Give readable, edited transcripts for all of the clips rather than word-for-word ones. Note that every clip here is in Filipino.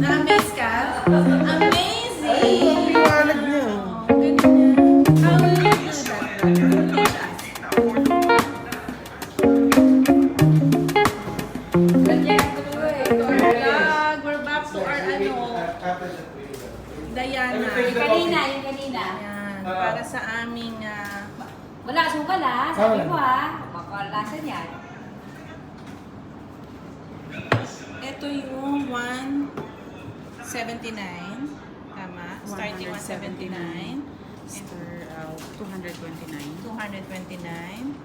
Na-amaze ka? Amazing! Liwanag niya. How will you do that? Vlog, we're back to our Diana. Yung kanina, yung kanina. Ayan, para sa aming Wala, sukal ha. Sabi mo ha. Makalasan yan. ito yung 179. Tama? Starting 179. Stir out 229. 229.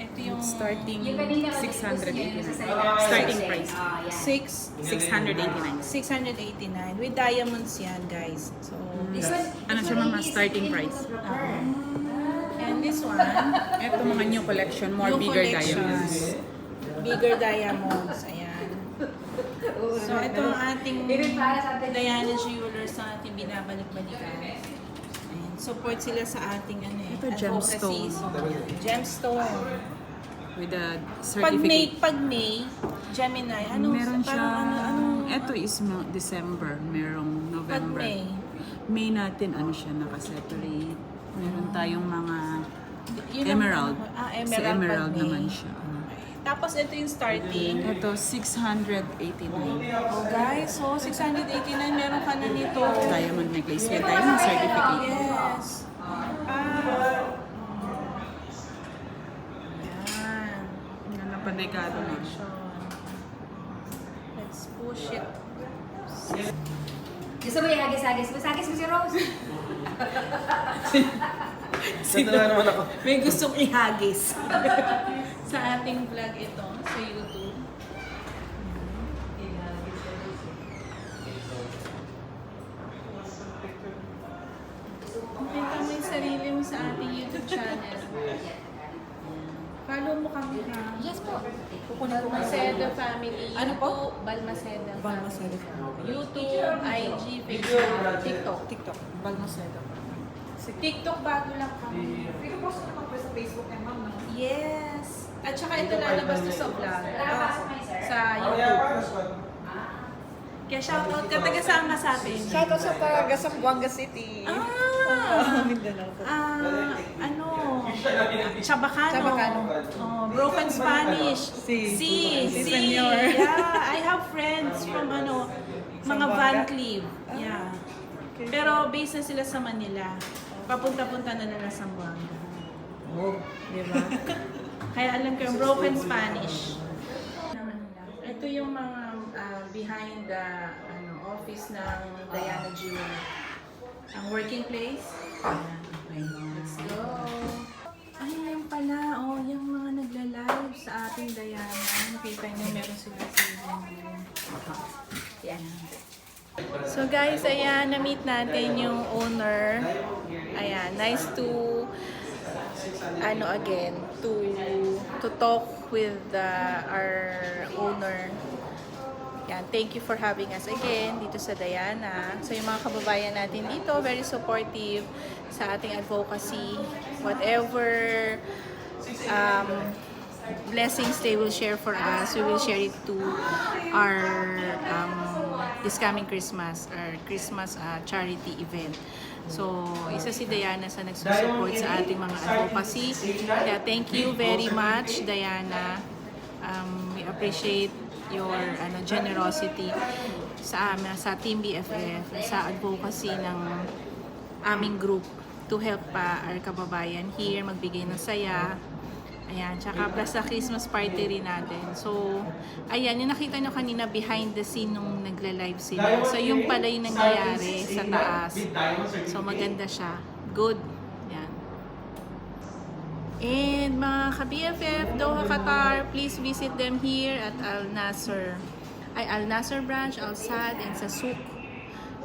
Ito yung Starting Yung kanina, 689. sa salita. Starting price. Ah, yan. 689. 689. With diamonds yan, guys. So, This one, Ano siya, mama? Starting price. and this one, Ito mga new collection, more yung bigger collection. diamonds. Bigger diamonds. Ayan. So, ito ang ating Diana Jewelers na ating binabalik-balikan. Ayan. Support sila sa ating Ito, advocacy. gemstone. So, gemstone. With a Pag May, certificate. Gemini, ano? Meron siya, Parang ito is December, merong Pag November. May. May natin, ano siya, nakaseparate. Meron tayong mga Yun ang- emerald. emerald. Si emerald pag May. naman siya. Tapos ito yung starting. Ito, 689. Oh guys, so 689 meron ka na nito. Diamond necklace. May diamond certificate. Yes. Yan. Yan ang panikado na. Let's push it. Gusto mo ihagis-hagis mo? Sagis mo si Rose. Natuwa naman ako. May gustong ihagis. Sa ating vlog ito, sa YouTube. Makita mo yung sarili mo sa ating YouTube channel. Follow mo kami ha. Yes po. Balmaceda Family. Ano po? YouTube, Balmaceda Balmaceda Family. YouTube, IG, Facebook, TikTok. TikTok. Balmaceda. TikTok bago lang kami. Pero post naman po sa Facebook ng ma'am. Yes! At saka ito lalabas to sa vlog. Lalabas mo yun, sir? Sa YouTube. Kaya shoutout ka, taga-sama sa atin. Shoutout sa taga Zamboanga City. Mindanao po. Ano? Chabacano. Chabacano. Oh, broken Spanish. Si Yeah, Senyor. I have friends from mga Van Zamboanga? Cleve. Yeah. Okay. Pero based na sila sa Manila. Papunta-punta na nila sa Zamboanga. Oh. Diba? Kaya alam ko yung broken Spanish. Ito yung mga behind the office ng Diana Jewelry. Ang working place. Ayan. Let's go. Ay, yan pala. Oh, yung mga nagla-live sa ating Diana. Nakita niyo meron sila sa Yan. So guys, ayan, na-meet natin yung owner. Ayan, nice to to talk with our owner. Yan, thank you for having us again dito sa Diana. So yung mga kababayan natin dito, very supportive sa ating advocacy. Whatever blessings they will share for us, we will share it to our this coming Christmas, our Christmas charity event. So, isa si Diana sa nagsusupport sa ating mga advocacy. Kaya thank you very much, Diana. We appreciate your generosity sa Team BFF, sa advocacy ng aming group to help pa our kababayan here, magbigay ng saya. Ayan, tsaka plus sa Christmas party rin natin. So, ayan, yung nakita nyo kanina behind the scene nung nagla-live sila. So, yung pala yung nangyayari sa taas. So, maganda siya. Good. Ayan. And mga ka-BFF, Doha, Qatar, please visit them here at Al Nasser branch, Al Sadd, and sa Souk.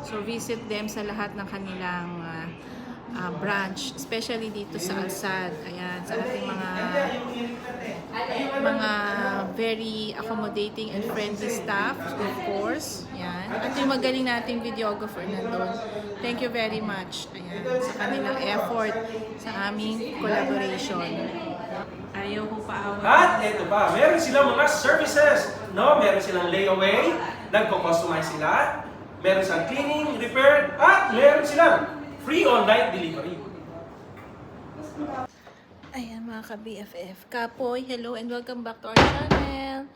So, visit them sa lahat ng kanilang branch, especially dito sa Al Sadd. Ayan, sa ating mga mga very accommodating and friendly staff, of course. Yan. At yung magaling nating videographer nandun. Thank you very much. Ayan, sa kanilang effort sa aming collaboration. Ayaw ko pa At ito pa, meron silang mga services. No? Meron silang layaway, nagko-customize sila, meron silang cleaning, repair, at meron silang free online delivery. Ayan mga ka-BFF. Kapoy, hello and welcome back to our channel.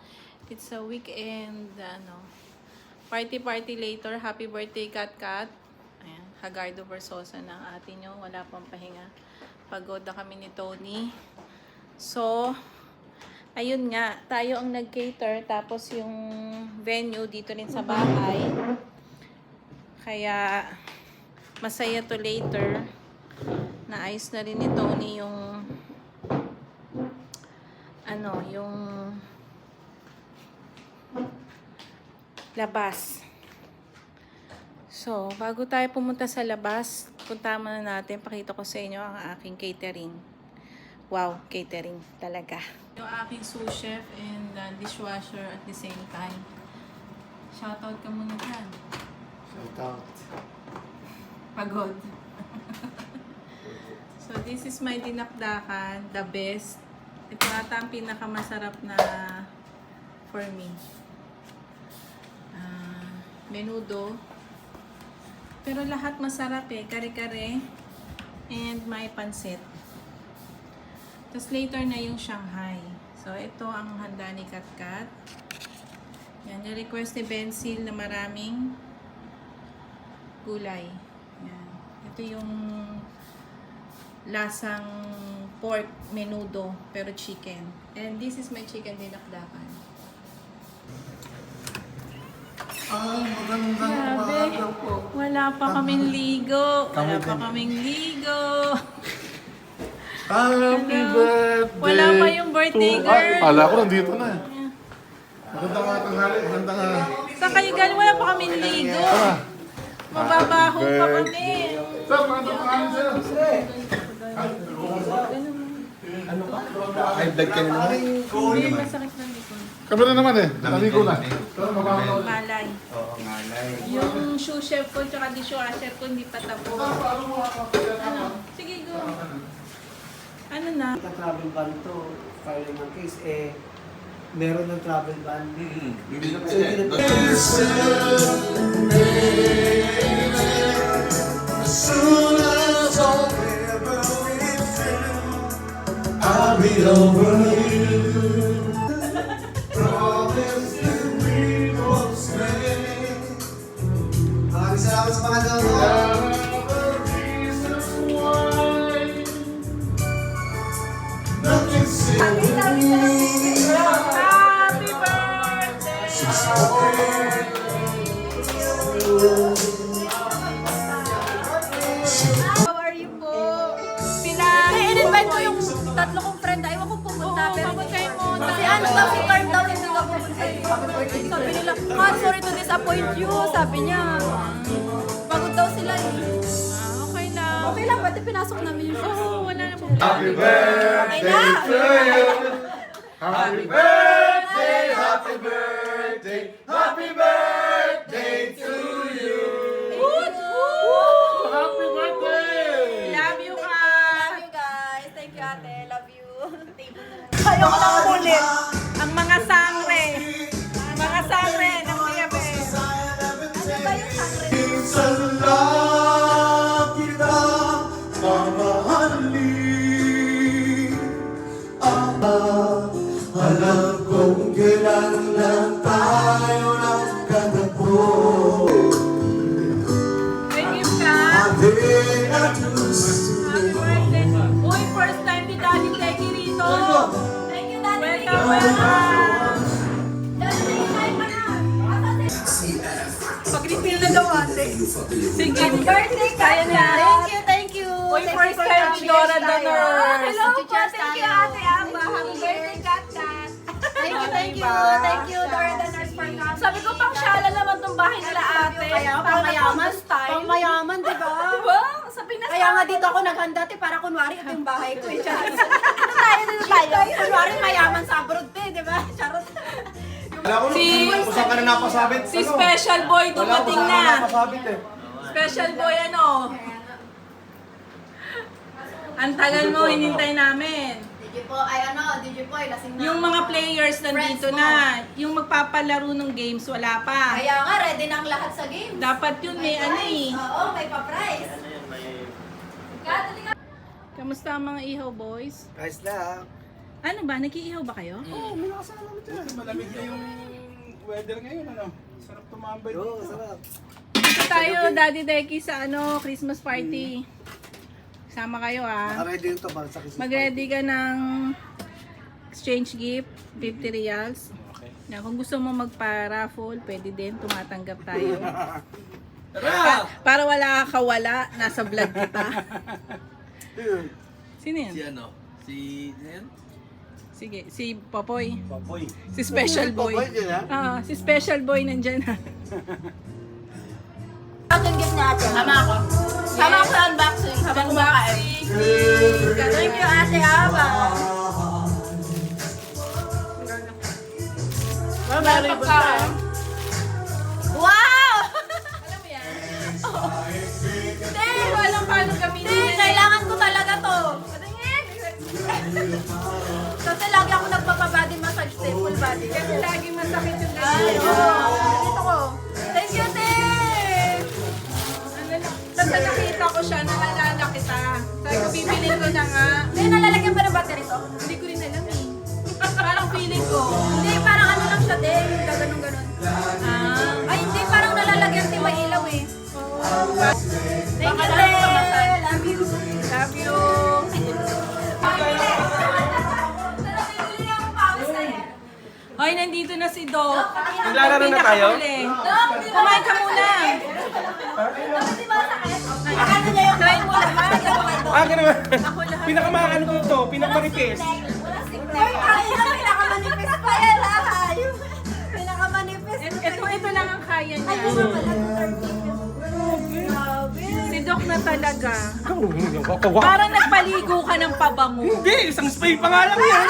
It's a weekend, party later. Happy birthday, Kat Kat. Ayan, Hagardo Versosa ng atin nyo. Wala pang pahinga. Pagod na kami ni Tony. So, ayun nga. Tayo ang nag-cater. Tapos yung venue dito rin sa bahay. Kaya, masaya to later. Naayos na rin ni Tony yung yung labas. So, bago tayo pumunta sa labas, punta muna natin, pakita ko sa inyo ang aking catering. Wow, catering talaga. Yung aking sous chef and dishwasher at the same time. Shoutout ka muna dyan. Shoutout. Pagod. So, this is my dinakdakan, the best. Ito ata ang pinakamasarap na for me. Menudo. Pero lahat masarap eh. Kare-kare. And may pansit. Tapos later na yung Shanghai. So, ito ang handa ni Katkat. Yan. Yung request ni Bensil na maraming gulay. Yan. Ito yung lasang pork menudo pero chicken. And this is my chicken dinakdakan. Magandang Grabe. umaga po. Wala pa kaming ligo. Wala pa kaming ligo. Happy Hello. birthday! Wala pa yung birthday to- girl. Kala ko nandito na. Magandang tanghali. Magandang Saan kayo galing? Wala pa kaming ligo. Mababaho pa kami. Sir, magandang tanghali, sir. High blood ka na naman. Hindi, masakit ng likod. Kami na naman eh. Naligo na. Malay. Oo, ngalay. Yung shoe chef ko tsaka dishwasher ko hindi pa tapos. Ano? Sige, go. Ano na? Travel ban to, filing ng case, meron ng travel ban. Hindi na So, hindi na As soon as all ever with you, I'll be over you. Promise that we won't stay. Maraming salamat sa mga doon. Whatever reasons why, nothing silly. Happy birthday! How are you po? In-invite ko yung tatlo kong friend. Ayaw ko pumunta. Oo, Pero pagkay mo. si ano daw, si Carl daw, hindi ka pumunta. Sabi nila, "Man, sorry to disappoint you." Sabi niya. Pagod daw sila eh. Okay lang. Okay lang, pati pinasok namin yung show. Oo, wala na problema. Happy birthday to you. Happy birthday, happy birthday, happy birthday to you. Happy birthday! Love you, ka. Love you guys. Thank you, ate. Love you. Ayaw ko lang ulit. Ang mga sangre. Mga sangre ng BFF. Ano ba yung sangre? Sa love kita mamahalin. Alam kong kailan lang tayo nagkatagpo. May gift ka. Ating atus. Happy birthday. Uy, first time ni Daddy Teki rito. Thank you, Daddy. Welcome, welcome. Daddy, kain pa na. Pag-refill na daw ate. Sige. Happy birthday, Kaya na. Thank you. Uy, first time ni Dora Donor. Hello po. Thank you, Ate Amba. Happy birthday, Kat Kat. Thank you, Dora the Nurse for coming. Sabi ko, pang syala naman tong bahay nila ate. Kaya, Parang pangmayaman Congress style. Pangmayaman, di ba? Diba? Sabi na Kaya nga dito ako naghanda, para kunwari ito yung bahay ko. Dito tayo. Kunwari mayaman sa abroad, di ba? Charot. Wala ko kung saan ka na napasabit. Si Special Boy Wala ko dumating saan ka na na. napasabit eh. Special Boy ano? Ang tagal mo, hinintay namin. DJ Boy, lasing na. Yung mga players nandito Friends mo. na. Yung magpapalaro ng games, wala pa. Kaya nga, ready na ang lahat sa game. Dapat yun, may ano eh. Oo, may pa-prize. Kamusta ang mga ihaw, boys? Guys na. Ano ba? Nag-iihaw ba kayo? Oo, may nakasama namin dyan. Malamig na yung weather ngayon, ano? Sarap tumambay dito. Oo, sarap. Dito tayo, Daddy Deki, sa ano, Christmas party. Sama kayo ah. Naka-ready yung to para sa Christmas Mag-ready ka ng exchange gift, 50 reals. Na kung gusto mo magpa-raffle, pwede din, tumatanggap tayo. Para wala ka kawala, nasa vlog kita. Sino yan? Si ano? Si... Yan? Sige, si Popoy. Papoy. Si Special Boy. Popoy din, ha? Si Special Boy nandyan. Ang gift natin. Tama ako. Sama ko sa unboxing. Habang kumakain. Thank you, Ate Aba. Meron pa. Wow! Alam mo yan? Hindi! Hindi ko alam paano gamitin Hindi, yan. kailangan ko talaga to. Patingin! Kasi lagi ako nagpapabody massage, full body. Kasi lagi masakit yung Ay, ganyan. oo. Dito ko. Thank you, Te! Ano lang, basta nakita ko siya, naalala kita. Sabi ko, bibilin ko na nga. Te, nalalagyan pa ng battery to? Hindi ko rin alam eh. Parang feeling ko. Hindi, parang ano lang siya, Te. Yung gaganong-ganon. Ay, hindi, parang nalalagyan, Te. May ilaw eh. Thank you, Te! Love you. Love you. Hoy, nandito na si Doc. Naglalaro na tayo? Kumain ka muna. Try mo lahat. Ganun. Ako lahat. Pinakamaano ko to, pinakamanipis. Ay, pinakamanipis pa yan, ha? Pinakamanipis. Ito lang ang kaya niya. Si Doc na talaga. Parang nagpaligo ka ng pabango. Hindi, isang spray pa nga lang yan.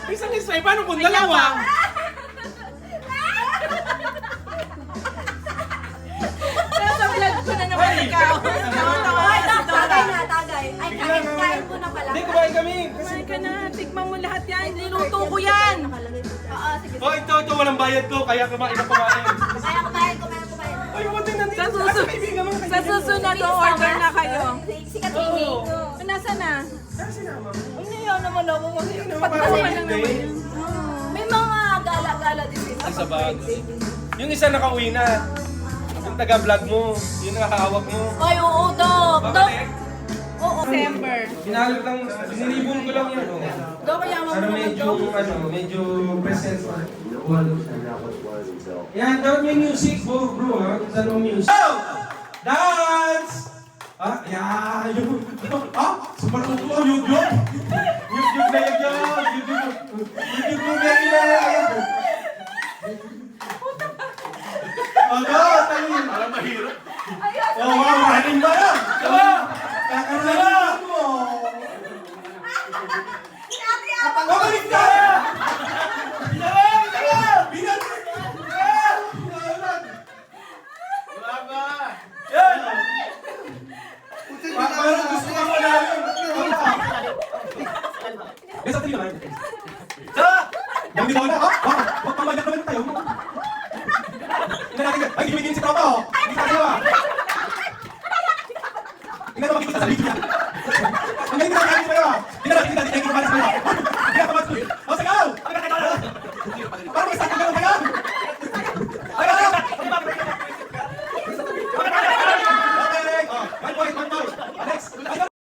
Isang spray, paano kung dalawa? Nasa vlog ko na naman ikaw. Ay, tagay na, tagay. Ay, kain ko na pala. Hindi, kumain kami. Kumain ka na. Tikman mo lahat yan. Niluto ko yan. Oo, sige. Oh, ito, walang bayad to, kaya kumain na kumain. Kaya kumain. Ay, buti nandito. Sa susunod, Asa kaibigan mo? sa susunod order na kayo. Si Katini. Nasaan na? Ano yun naman ako? Patpasa lang naman Hindi. yun. May mga gala-gala din sila. Ay, sa bago. Yung isa nakauwi na. Yung taga-vlog mo, yung nakahawak mo. Ay, oo, Dok. Dok. Babalik. Oo. December. Binalot lang, binilibon ko lang yan. Oh. Dok, kaya mo Para naman, medyo, Dok. medyo present. Yan, down yung music, bro, ha? Kung saan yung music. Oh! Dance! Ah, yeah, yung... Ah, super upo, YouTube! YouTube na yun, YouTube mo na yun! Ano? Tali! Parang mahirap. Oh, wow, mahalin ba yan? Kakaralan mo! Pabalik na! Parang gusto ka mo namin. Besa tayo naman. Yang di bawah na, wag pang maganda naman tayo. Tingnan natin, ay, ibigin si Tropa, oh. Hindi tayo, ah. Tingnan mo, makikita sa video niya. Ang galing na natin tayo, ah. Tingnan natin, tingnan natin,